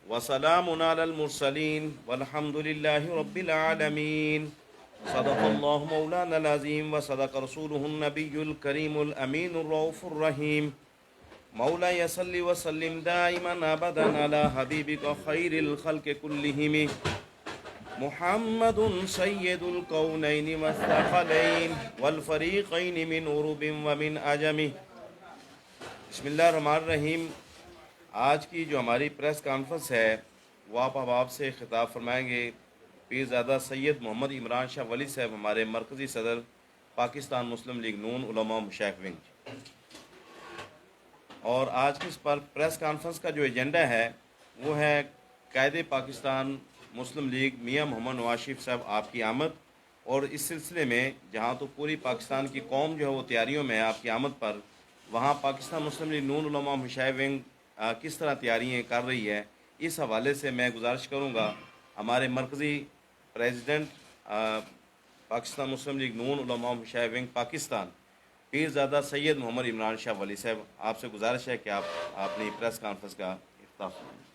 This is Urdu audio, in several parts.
وسلام علی المرسلین والحمد للہ رب العالمین صدق اللہ مولانا العظیم وصدق رسولہ النبی الکریم الامین الرؤوف الرحیم مولا صلی وسلم دائما ابدا علی حبیبک خیر الخلق کلہم محمد سید الکونین والثقلین والفریقین من عرب ومن عجم۔ بسم اللہ الرحمن الرحیم۔ آج کی جو ہماری پریس کانفرنس ہے وہ آپ احباب سے خطاب فرمائیں گے پیرزادہ سید محمد عمران شاہ ولی صاحب، ہمارے مرکزی صدر پاکستان مسلم لیگ نون علماء مشائخ ونگ۔ اور آج کی اس پر پریس کانفرنس کا جو ایجنڈا ہے وہ ہے قائد پاکستان مسلم لیگ میاں محمد نواز شریف صاحب آپ کی آمد، اور اس سلسلے میں جہاں تو پوری پاکستان کی قوم جو ہے وہ تیاریوں میں ہے آپ کی آمد پر، وہاں پاکستان مسلم لیگ نون علماء مشائخ ونگ کس طرح تیاریاں کر رہی ہے، اس حوالے سے میں گزارش کروں گا ہمارے مرکزی پریزیڈنٹ پاکستان مسلم لیگ نون علماء مشائخ ونگ پاکستان پیرزادہ سید محمد عمران شاہ ولی صاحب، آپ سے گزارش ہے کہ آپ اپنی پریس کانفرنس کا افتتاح فرمائیں۔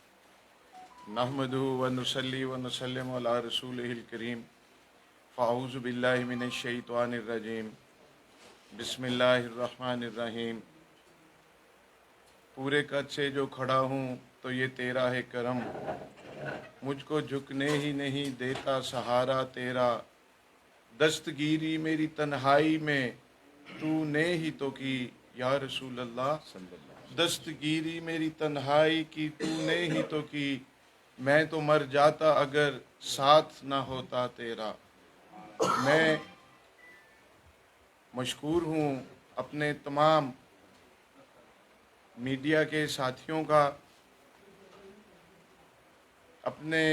نحمدہ ونصلی ونسلم علی رسولہ الکریم، فاعوذ باللہ من الشیطان الرجیم، بسم اللہ الرحمن الرحیم۔ پورے قد سے جو کھڑا ہوں تو یہ تیرا ہے کرم، مجھ کو جھکنے ہی نہیں دیتا سہارا تیرا، دستگیری میری تنہائی میں تو نے ہی تو کی یا رسول اللہ، دستگیری میری تنہائی کی تو نے ہی تو کی، میں تو مر جاتا اگر ساتھ نہ ہوتا تیرا۔ میں مشکور ہوں اپنے تمام میڈیا کے ساتھیوں کا، اپنے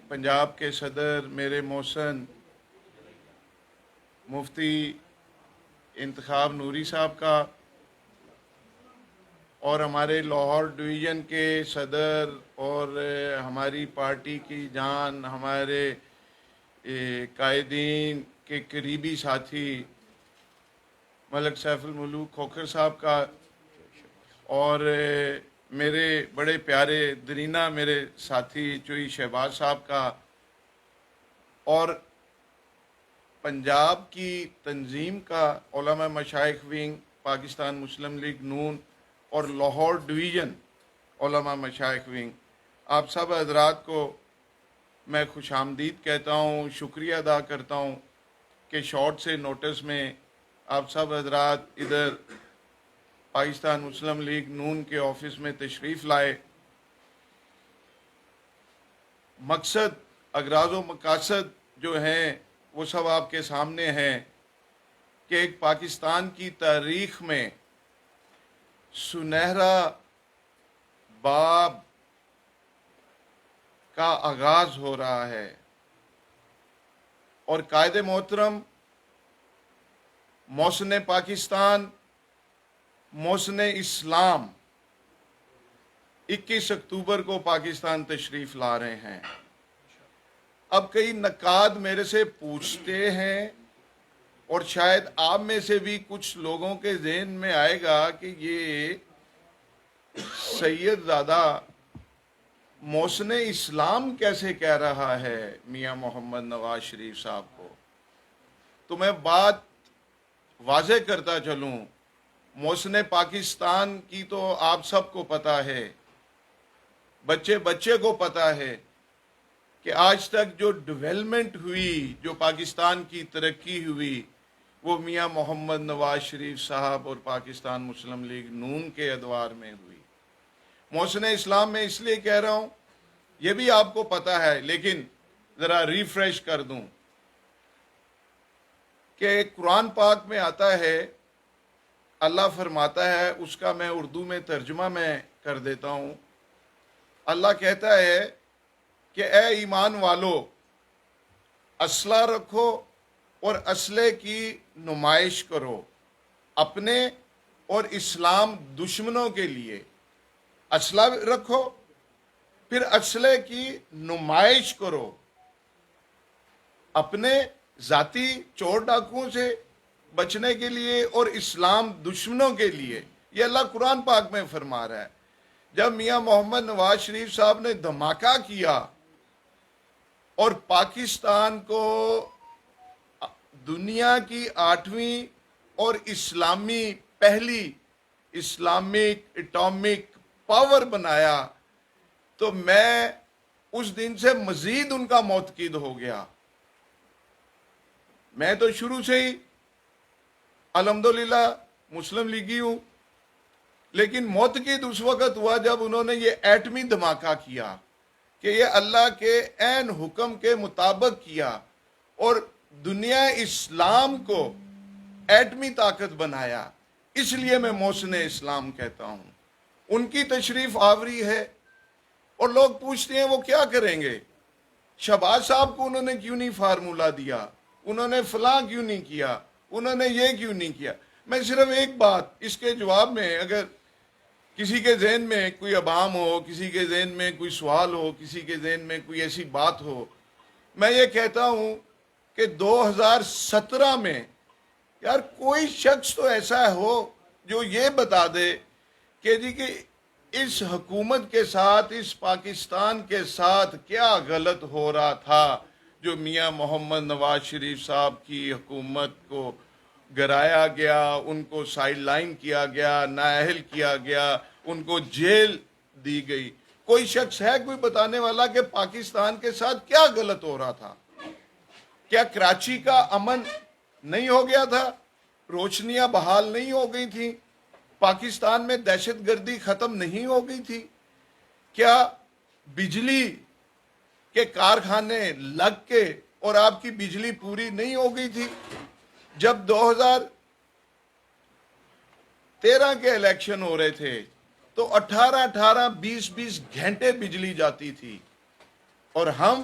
پنجاب کے صدر میرے محسن مفتی انتخاب نوری صاحب کا، اور ہمارے لاہور ڈویژن کے صدر اور ہماری پارٹی کی جان، ہمارے قائدین کے قریبی ساتھی ملک سیف الملوک کھوکھر صاحب کا، اور میرے بڑے پیارے درینہ میرے ساتھی چوئی شہباز صاحب کا، اور پنجاب کی تنظیم کا علماء مشائخ ونگ پاکستان مسلم لیگ نون اور لاہور ڈویژن علماء مشائخ ونگ، آپ سب حضرات کو میں خوش آمدید کہتا ہوں، شکریہ ادا کرتا ہوں کہ شارٹ سے نوٹس میں آپ سب حضرات ادھر پاکستان مسلم لیگ نون کے آفس میں تشریف لائے۔ مقصد، اغراض و مقاصد جو ہیں وہ سب آپ کے سامنے ہیں کہ ایک پاکستان کی تاریخ میں سنہرا باب کا آغاز ہو رہا ہے، اور قائد محترم محسن پاکستان، محسن اسلام 21 اکتوبر کو پاکستان تشریف لا رہے ہیں۔ اب کئی نقاد میرے سے پوچھتے ہیں، اور شاید آپ میں سے بھی کچھ لوگوں کے ذہن میں آئے گا کہ یہ سید زادہ محسن اسلام کیسے کہہ رہا ہے میاں محمد نواز شریف صاحب کو۔ تو میں بات واضح کرتا چلوں، محسن پاکستان کی تو آپ سب کو پتہ ہے، بچے بچے کو پتہ ہے کہ آج تک جو ڈیولپمنٹ ہوئی، جو پاکستان کی ترقی ہوئی، وہ میاں محمد نواز شریف صاحب اور پاکستان مسلم لیگ نون کے ادوار میں ہوئی۔ محسن اسلام میں اس لیے کہہ رہا ہوں، یہ بھی آپ کو پتہ ہے لیکن ذرا ریفریش کر دوں کہ قرآن پاک میں آتا ہے، اللہ فرماتا ہے، اس کا میں اردو میں ترجمہ میں کر دیتا ہوں۔ اللہ کہتا ہے کہ اے ایمان والو، اسلحہ رکھو اور اسلحے کی نمائش کرو اپنے اور اسلام دشمنوں کے لیے۔ اسلحہ رکھو، پھر اسلحے کی نمائش کرو اپنے ذاتی چور ڈاکوؤں سے بچنے کے لیے اور اسلام دشمنوں کے لیے۔ یہ اللہ قرآن پاک میں فرما رہا ہے۔ جب میاں محمد نواز شریف صاحب نے دھماکہ کیا اور پاکستان کو دنیا کی 8ویں اور پہلی اسلامک اٹامک پاور بنایا، تو میں اس دن سے مزید ان کا معتقد ہو گیا۔ میں تو شروع سے ہی الحمدللہ مسلم لیگی ہوں، لیکن معتقد اس وقت ہوا جب انہوں نے یہ ایٹمی دھماکہ کیا کہ یہ اللہ کے عین حکم کے مطابق کیا اور دنیا اسلام کو ایٹمی طاقت بنایا۔ اس لیے میں محسن اسلام کہتا ہوں۔ ان کی تشریف آوری ہے اور لوگ پوچھتے ہیں وہ کیا کریں گے؟ شہباز صاحب کو انہوں نے کیوں نہیں فارمولہ دیا؟ انہوں نے فلاں کیوں نہیں کیا؟ انہوں نے یہ کیوں نہیں کیا؟ میں صرف ایک بات اس کے جواب میں، اگر کسی کے ذہن میں کوئی ابہام ہو، کسی کے ذہن میں کوئی سوال ہو، کسی کے ذہن میں کوئی ایسی بات ہو، میں یہ کہتا ہوں کہ 2017 میں یار کوئی شخص تو ایسا ہو جو یہ بتا دے کہ جی کہ اس حکومت کے ساتھ، اس پاکستان کے ساتھ کیا غلط ہو رہا تھا جو میاں محمد نواز شریف صاحب کی حکومت کو گرایا گیا، ان کو سائیڈ لائن کیا گیا، نااہل کیا گیا، ان کو جیل دی گئی۔ کوئی شخص ہے کوئی بتانے والا کہ پاکستان کے ساتھ کیا غلط ہو رہا تھا؟ کیا کراچی کا امن نہیں ہو گیا تھا؟ روشنیاں بحال نہیں ہو گئی تھیں؟ پاکستان میں دہشت گردی ختم نہیں ہو گئی تھی؟ کیا بجلی کے کارخانے لگ کے اور آپ کی بجلی پوری نہیں ہو گئی تھی؟ جب 2013 کے الیکشن ہو رہے تھے تو 20 گھنٹے بجلی جاتی تھی، اور ہم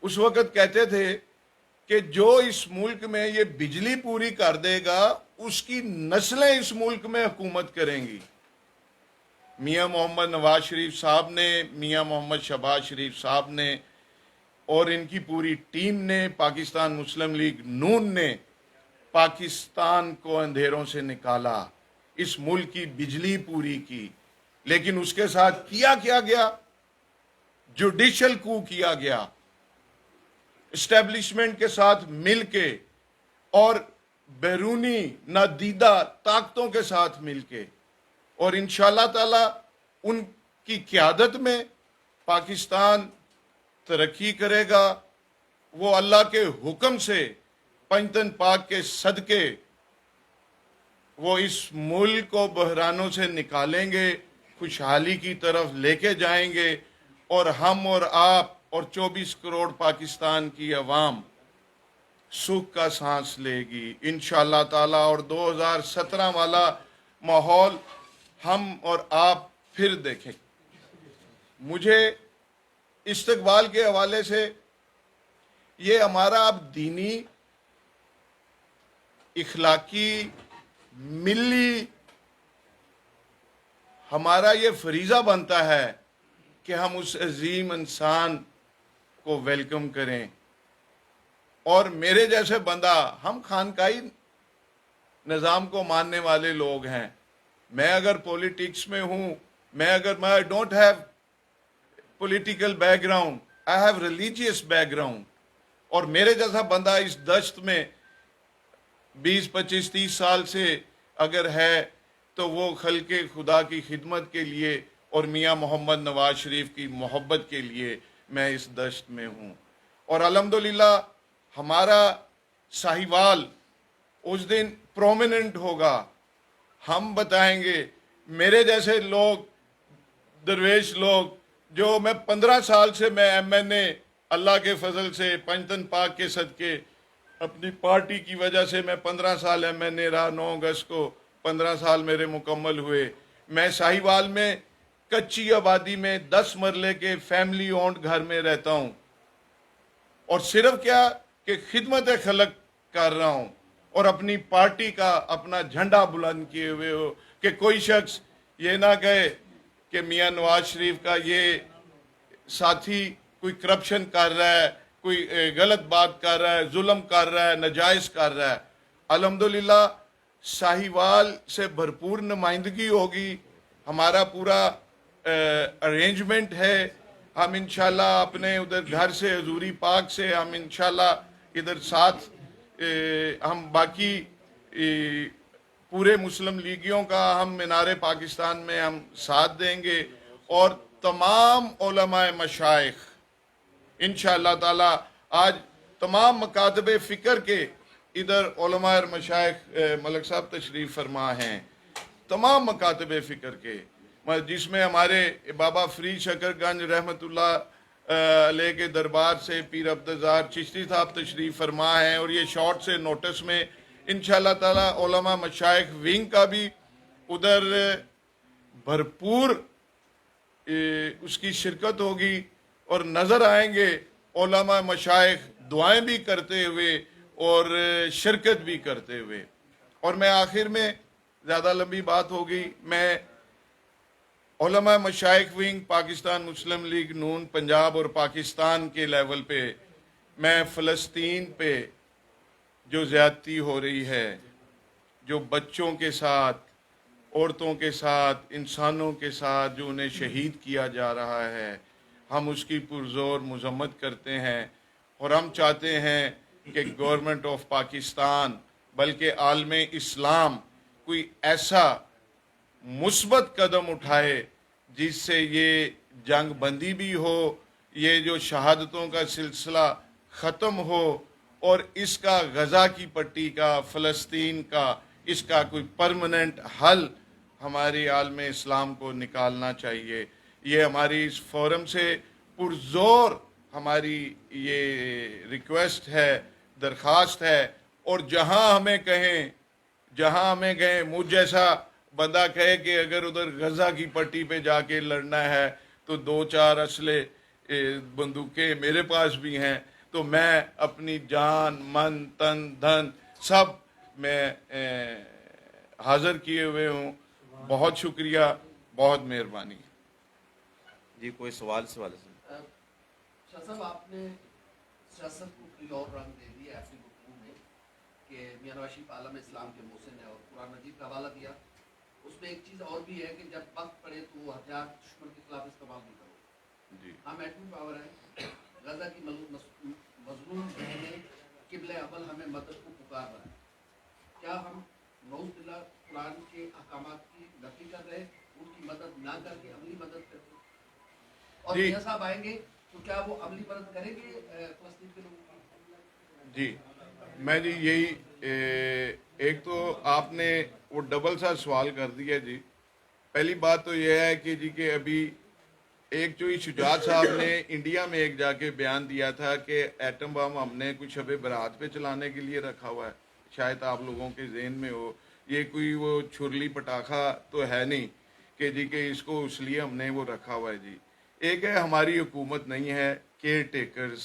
اس وقت کہتے تھے کہ جو اس ملک میں یہ بجلی پوری کر دے گا اس کی نسلیں اس ملک میں حکومت کریں گی۔ میاں محمد نواز شریف صاحب نے، میاں محمد شہباز شریف صاحب نے اور ان کی پوری ٹیم نے، پاکستان مسلم لیگ نون نے پاکستان کو اندھیروں سے نکالا، اس ملک کی بجلی پوری کی۔ لیکن اس کے ساتھ کیا گیا؟ جوڈیشل کو کیا گیا، اسٹیبلشمنٹ کے ساتھ مل کے اور بیرونی نادیدہ طاقتوں کے ساتھ مل کے، اور انشاءاللہ تعالی ان کی قیادت میں پاکستان ترقی کرے گا۔ وہ اللہ کے حکم سے پنجتن پاک کے صدقے وہ اس ملک کو بحرانوں سے نکالیں گے، خوشحالی کی طرف لے کے جائیں گے، اور ہم اور آپ اور 24 کروڑ پاکستان کی عوام سکھ کا سانس لے گی انشاءاللہ تعالی۔ اور 2017 والا ماحول ہم اور آپ پھر دیکھیں۔ مجھے استقبال کے حوالے سے یہ ہمارا اب دینی، اخلاقی، ملی ہمارا یہ فریضہ بنتا ہے کہ ہم اس عظیم انسان کو ویلکم کریں۔ اور میرے جیسے بندہ، ہم خانقاہی نظام کو ماننے والے لوگ ہیں۔ میں اگر پولیٹکس میں ہوں، میں don't have political back ground, I have religious back ground, اور میرے جیسا بندہ اس دشت میں 20 25 30 سال سے اگر ہے تو وہ خلق خدا کی خدمت کے لیے اور میاں محمد نواز شریف کی محبت کے لیے میں اس دشت میں ہوں۔ اور الحمدللہ ہمارا ساہیوال اس دن پرومیننٹ ہوگا۔ ہم بتائیں گے، میرے جیسے لوگ، درویش لوگ، جو میں 15 سال سے میں ایم این اے، اللہ کے فضل سے پنجتن پاک کے صدقے، اپنی پارٹی کی وجہ سے میں 15 سال ایم این اے رہا۔ 9 اگست کو 15 سال میرے مکمل ہوئے۔ میں ساہیوال میں کچی آبادی میں 10 مرلے کے فیملی اونڈ گھر میں رہتا ہوں، اور صرف کیا کہ خدمت خلق کر رہا ہوں، اور اپنی پارٹی کا اپنا جھنڈا بلند کیے ہوئے ہو کہ کوئی شخص یہ نہ کہے کہ میاں نواز شریف کا یہ ساتھی کوئی کرپشن کر رہا ہے، کوئی غلط بات کر رہا ہے، ظلم کر رہا ہے، ناجائز کر رہا ہے۔ الحمدللہ ساہیوال سے بھرپور نمائندگی ہوگی۔ ہمارا پورا ارینجمنٹ ہے. ہم انشاءاللہ اپنے ادھر گھر سے حضوری پاک سے ہم انشاءاللہ ادھر ساتھ ہم باقی پورے مسلم لیگیوں کا ہم مینار پاکستان میں ہم ساتھ دیں گے, اور تمام علماء مشائخ انشاءاللہ تعالی آج تمام مکاتب فکر کے ادھر علماء اور مشائخ ملک صاحب تشریف فرما ہیں, تمام مکاتب فکر کے, جس میں ہمارے بابا فرید شکر گنج رحمۃ اللہ علیہ کے دربار سے پیر عبدالزار چشتی صاحب تشریف فرما ہیں, اور یہ شارٹ سے نوٹس میں انشاءاللہ تعالی علماء مشائخ ونگ کا بھی ادھر بھرپور اس کی شرکت ہوگی, اور نظر آئیں گے علماء مشائخ دعائیں بھی کرتے ہوئے اور شرکت بھی کرتے ہوئے. اور میں آخر میں, زیادہ لمبی بات ہوگی, میں علماء مشائخ ونگ پاکستان مسلم لیگ نون پنجاب اور پاکستان کے لیول پہ میں فلسطین پہ جو زیادتی ہو رہی ہے, جو بچوں کے ساتھ, عورتوں کے ساتھ, انسانوں کے ساتھ جو انہیں شہید کیا جا رہا ہے, ہم اس کی پرزور مذمت کرتے ہیں, اور ہم چاہتے ہیں کہ گورنمنٹ آف پاکستان بلکہ عالم اسلام کوئی ایسا مثبت قدم اٹھائے جس سے یہ جنگ بندی بھی ہو, یہ جو شہادتوں کا سلسلہ ختم ہو, اور اس کا غزہ کی پٹی کا, فلسطین کا, اس کا کوئی پرماننٹ حل ہماری عالم اسلام کو نکالنا چاہیے. یہ ہماری اس فورم سے پرزور ہماری یہ ریکویسٹ ہے, درخواست ہے, اور جہاں ہمیں کہیں مجھ جیسا بندہ کہے کہ اگر ادھر غزہ کی پٹی پہ جا کے لڑنا ہے تو 2-4 اسلحے بندوقیں میرے پاس بھی ہیں, تو میں اپنی جان, من, تن, دھن سب میں حاضر کیے ہوئے ہوں. بہت شکریہ, بہت مہربانی. جی کوئی سوال سے؟ شاہ صاحب, آپ نے سیاست کو کوئی اور رنگ دے دیا اپنی گفتگو میں کہ میاں نواز شریف عالم اسلام کے محسن ہے اور قرآن مجید کا حوالہ دیا. اس میں ایک چیز اور بھی ہے کہ جب وقت پڑے تو وہ ہتھیار دشمن کے خلاف استعمال بھی کرو. جی, ہم ایٹمی پاور ہیں, غزہ کی مظلوم بہنیں قبلہ اول ہمیں مدد کو پکار رہا ہے. کیا ہم نعوذ باللہ قرآن کے احکامات کی نفی کر رہے, ان کی مدد نہ کر کے عملی مدد کرتے, اور میاں صاحب آئیں گے تو کیا وہ عملی مدد کریں گے فلسطین کے لوگوں کی؟ جی میں جی یہی ایک تو آپ نے وہ ڈبل سا سوال کر دیا جی. پہلی بات تو یہ ہے کہ جی کہ ابھی ایک جو شجاعت صاحب نے انڈیا میں ایک جا کے بیان دیا تھا کہ ایٹم بم ہم نے کچھ شب برات پہ چلانے کے لیے رکھا ہوا ہے, شاید آپ لوگوں کے ذہن میں ہو, یہ کوئی وہ چھرلی پٹاخہ تو ہے نہیں کہ جی کہ اس کو اس لیے ہم نے وہ رکھا ہوا ہے. جی ایک ہے ہماری حکومت نہیں ہے, کیئر ٹیکرز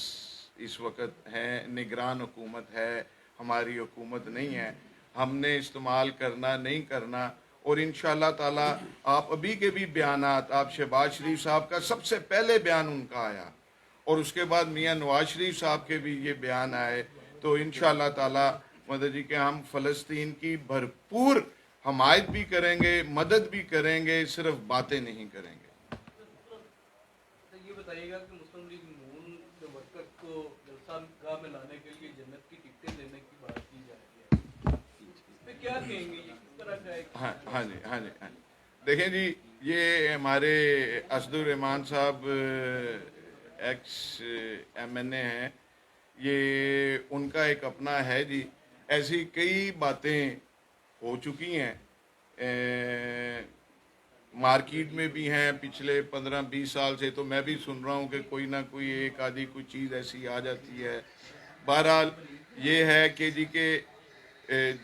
اس وقت ہیں, نگران حکومت ہے, ہماری حکومت نہیں ہے, ہم نے استعمال کرنا نہیں کرنا. اور انشاءاللہ تعالی آپ ابھی کے بھی بیانات, آپ شہباز شریف صاحب کا سب سے پہلے بیان ان کا آیا, اور اس کے بعد میاں نواز شریف صاحب کے بھی یہ بیان آئے, تو انشاءاللہ تعالی مدد جی کہ ہم فلسطین کی بھرپور حمایت بھی کریں گے, مدد بھی کریں گے, صرف باتیں نہیں کریں گے. یہ بتائیے گا کہ مسلم لیگ نون کے ورکر کو جلسہ گاہ میں لانے کے لیے جنت کی ٹکٹیں دینے کی بات کی جا رہی ہے, اس پہ کیا کہیں گے, یہ کس طرح کا ہے؟ ہاں جی دیکھیں جی, یہ ہمارے اسد الرحمان صاحب ایکس MNA ہیں, یہ ان کا ایک اپنا ہے جی. ایسی کئی باتیں ہو چکی ہیں, مارکیٹ میں بھی ہیں پچھلے 15-20 سال سے, تو میں بھی سن رہا ہوں کہ کوئی نہ کوئی ایک آدھی کوئی چیز ایسی آ جاتی ہے. بہرحال یہ ہے کہ جی کہ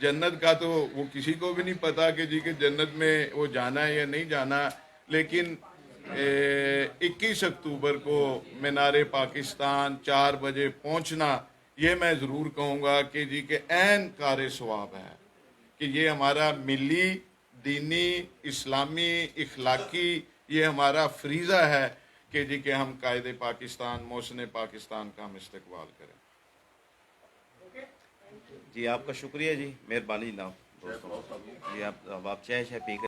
جنت کا تو وہ کسی کو بھی نہیں پتا کہ جی کہ جنت میں وہ جانا ہے یا نہیں جانا, لیکن 21 اکتوبر کو مینار پاکستان 4 بجے پہنچنا, یہ میں ضرور کہوں گا کہ جی کہ عین کار ثواب ہے, کہ یہ ہمارا ملی, دینی, اسلامی, اخلاقی یہ ہمارا فریضہ ہے کہ جی کہ ہم قائد پاکستان, محسن پاکستان کا ہم استقبال کریں. جی آپ کا شکریہ جی, مہربانی جناب دوستوں. جی آپ چائے پی کر